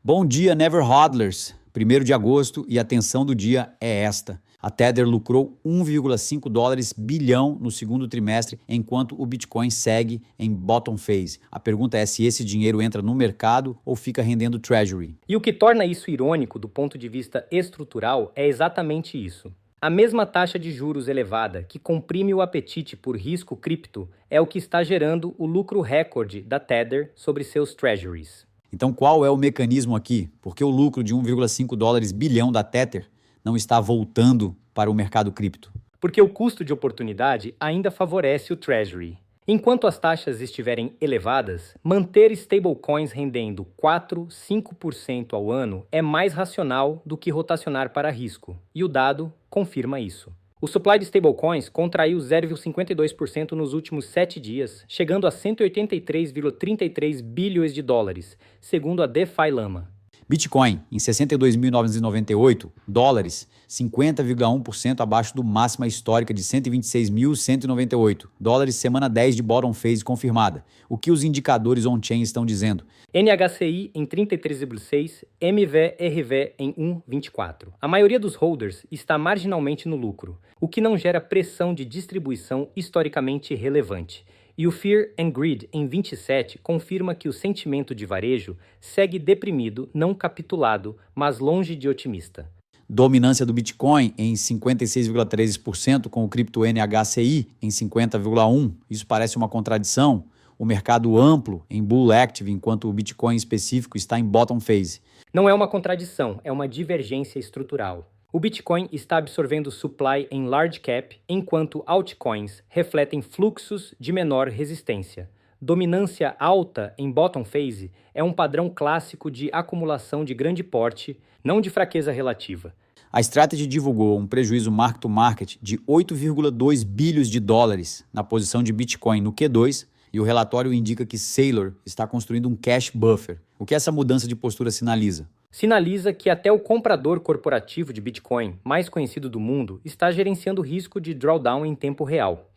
Bom dia, Never Hodlers. 1º de agosto e a atenção do dia é esta. A Tether lucrou 1,5 dólares bilhão no segundo trimestre, enquanto o Bitcoin segue em bottom phase. A pergunta é se esse dinheiro entra no mercado ou fica rendendo treasury. E o que torna isso irônico do ponto de vista estrutural é exatamente isso. A mesma taxa de juros elevada que comprime o apetite por risco cripto é o que está gerando o lucro recorde da Tether sobre seus treasuries. Então qual é o mecanismo aqui? Por que o lucro de 1,5 dólares bilhão da Tether não está voltando para o mercado cripto? Porque o custo de oportunidade ainda favorece o treasury. Enquanto as taxas estiverem elevadas, manter stablecoins rendendo 4, 5% ao ano é mais racional do que rotacionar para risco, e o dado confirma isso. O supply de stablecoins contraiu 0,52% nos últimos 7 dias, chegando a 183,33 bilhões de dólares, segundo a DeFi Lama. Bitcoin, em 62.998 dólares, 50,1% abaixo do máxima histórica de 126.198 dólares, semana 10 de bottom phase confirmada. O que os indicadores on-chain estão dizendo? NHCI em 33,6, MVRV em 1,24. A maioria dos holders está marginalmente no lucro, o que não gera pressão de distribuição historicamente relevante. E o Fear and Greed, em 27, confirma que o sentimento de varejo segue deprimido, não capitulado, mas longe de otimista. Dominância do Bitcoin em 56,13%, com o cripto NHCI em 50,1%. Isso parece uma contradição. O mercado amplo em bull active, enquanto o Bitcoin específico está em bottom phase. Não é uma contradição, é uma divergência estrutural. O Bitcoin está absorvendo supply em large cap, enquanto altcoins refletem fluxos de menor resistência. Dominância alta em bottom phase é um padrão clássico de acumulação de grande porte, não de fraqueza relativa. A Strategy divulgou um prejuízo mark-to-market de 8,2 bilhões de dólares na posição de Bitcoin no Q2, e o relatório indica que Saylor está construindo um cash buffer. O que essa mudança de postura sinaliza? Sinaliza que até o comprador corporativo de Bitcoin, mais conhecido do mundo, está gerenciando o risco de drawdown em tempo real.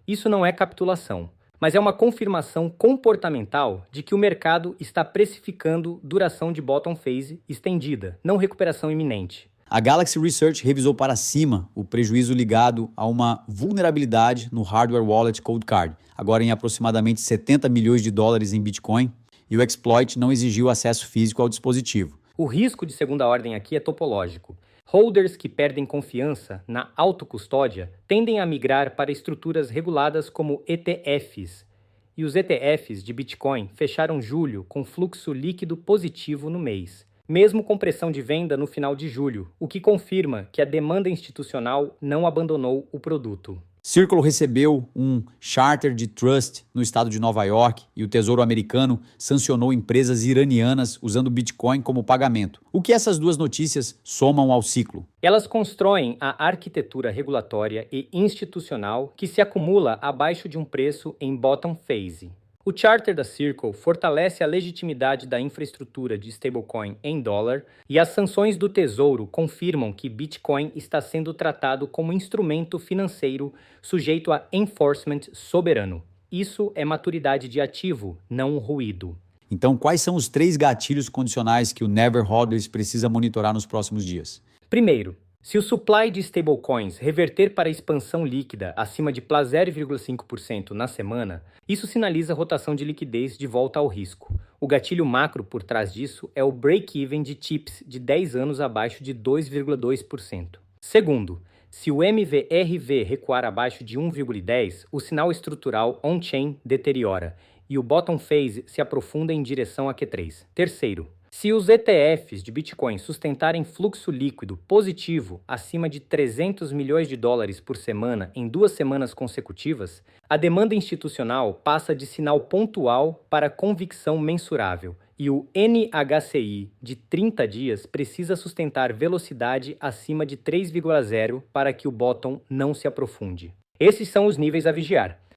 Isso não é capitulação, mas é uma confirmação comportamental de que o mercado está precificando duração de bottom phase estendida, não recuperação iminente. A Galaxy Research revisou para cima o prejuízo ligado a uma vulnerabilidade no hardware wallet Cold Card, agora em aproximadamente 70 milhões de dólares em Bitcoin, e o exploit não exigiu acesso físico ao dispositivo. O risco de segunda ordem aqui é topológico. Holders que perdem confiança na autocustódia tendem a migrar para estruturas reguladas como ETFs. E os ETFs de Bitcoin fecharam julho com fluxo líquido positivo no mês, mesmo com pressão de venda no final de julho, o que confirma que a demanda institucional não abandonou o produto. Circle recebeu um charter de trust no estado de Nova York e o Tesouro Americano sancionou empresas iranianas usando Bitcoin como pagamento. O que essas duas notícias somam ao ciclo? Elas constroem a arquitetura regulatória e institucional que se acumula abaixo de um preço em bottom phase. O charter da Circle fortalece a legitimidade da infraestrutura de stablecoin em dólar e as sanções do Tesouro confirmam que Bitcoin está sendo tratado como instrumento financeiro sujeito a enforcement soberano. Isso é maturidade de ativo, não ruído. Então, quais são os 3 gatilhos condicionais que o Never Hodlers precisa monitorar nos próximos dias? Primeiro, se o supply de stablecoins reverter para expansão líquida acima de plus 0,5% na semana, isso sinaliza rotação de liquidez de volta ao risco. O gatilho macro por trás disso é o break-even de TIPS de 10 anos abaixo de 2,2%. Segundo, se o MVRV recuar abaixo de 1,10, o sinal estrutural on-chain deteriora e o bottom phase se aprofunda em direção a Q3. Terceiro, se os ETFs de Bitcoin sustentarem fluxo líquido positivo acima de 300 milhões de dólares por semana em 2 semanas consecutivas, a demanda institucional passa de sinal pontual para convicção mensurável e o NHCI de 30 dias precisa sustentar velocidade acima de 3,0 para que o bottom não se aprofunde. Esses são os níveis a vigiar.